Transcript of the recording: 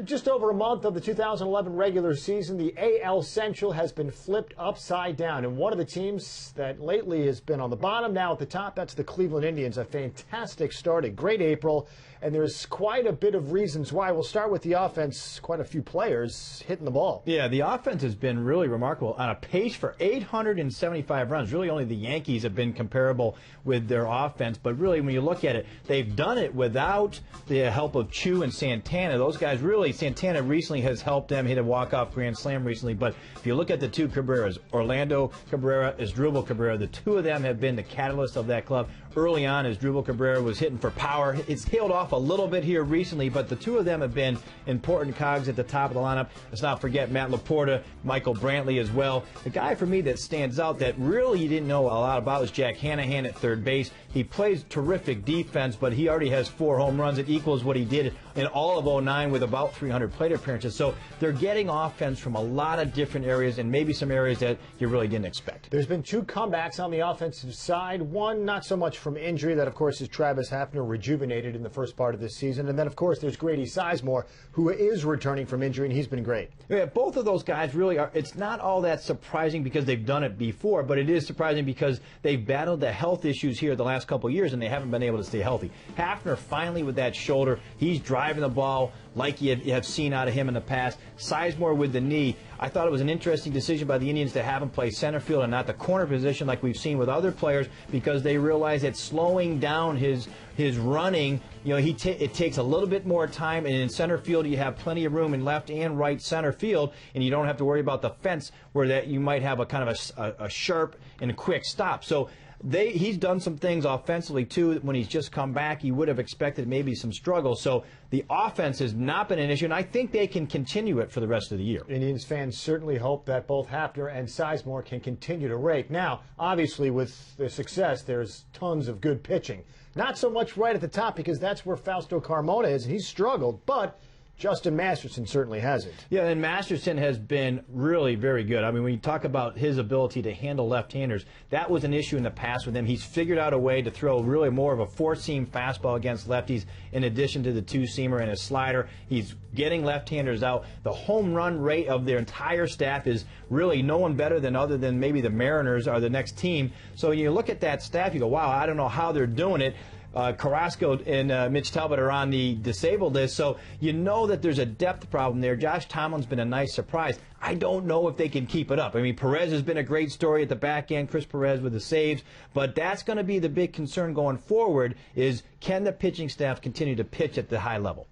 just over a month of the 2011 regular season, the AL Central has been flipped upside down. And one of the teams that lately has been on the bottom, now at the top, that's the Cleveland Indians. A fantastic start, a great April, and there's quite a bit of reasons why. We'll start with the offense. Quite a few players hitting the ball. Yeah, the offense has been really remarkable. On a pace for 875 runs. Really only the Yankees have been comparable with their offense. But really, when you look at it, they've done it without the help of Chu and Santana. Those guys really, Santana recently has helped them hit a walk-off grand slam recently. But if you look at the two Cabreras, Orlando Cabrera, Asdrubal Cabrera, the two of them have been the catalyst of that club. Early on, Asdrubal Cabrera was hitting for power. It's tailed off a little bit here recently, but the two of them have been important cogs at the top of the lineup. Let's not forget Matt Laporta, Michael Brantley as well. The guy for me that stands out that really you didn't know a lot about is Jack Hannahan at third base. He plays terrific defense, but he already has 4 home runs. It equals what he did in all of '09 with about 300 plate appearances. So they're getting offense from a lot of different areas and maybe some areas that you really didn't expect. There's been 2 comebacks on the offensive side. One, not so much from injury. That, of course, is Travis Hafner, rejuvenated in the first part of this season. And then, of course, there's Grady Sizemore, who is returning from injury, and he's been great. Yeah, both of those guys really are. It's not all that surprising because they've done it before, but it is surprising because they've battled the health issues here the last couple of years, and they haven't been able to stay healthy. Hafner finally with that shoulder. He's driving the ball like you have seen out of him in the past. Sizemore with the knee. I thought it was an interesting decision by the Indians to have him play center field and not the corner position like we've seen with other players, because they realize that slowing down his running, you know, it takes a little bit more time, and in center field you have plenty of room in left and right center field, and you don't have to worry about the fence where that you might have a kind of a sharp and quick stop. So he's done some things offensively, too. When he's just come back, you would have expected maybe some struggle. So the offense has not been an issue, and I think they can continue it for the rest of the year. Indians fans certainly hope that both Hafner and Sizemore can continue to rake. Now, obviously, with the success, there's tons of good pitching. Not so much right at the top, because that's where Fausto Carmona is, and he's struggled, but Justin Masterson certainly hasn't. Yeah, and Masterson has been really very good. I mean, when you talk about his ability to handle left-handers, that was an issue in the past with him. He's figured out a way to throw really more of a 4-seam fastball against lefties in addition to the 2-seamer and his slider. He's getting left-handers out. The home run rate of their entire staff is really no one better than other than maybe the Mariners are the next team. So when you look at that staff, you go, wow, I don't know how they're doing it. Carrasco and Mitch Talbot are on the disabled list, so you know that there's a depth problem there. Josh Tomlin's been a nice surprise. I don't know if they can keep it up. I mean, Perez has been a great story at the back end, Chris Perez with the saves, but that's going to be the big concern going forward is, can the pitching staff continue to pitch at the high level?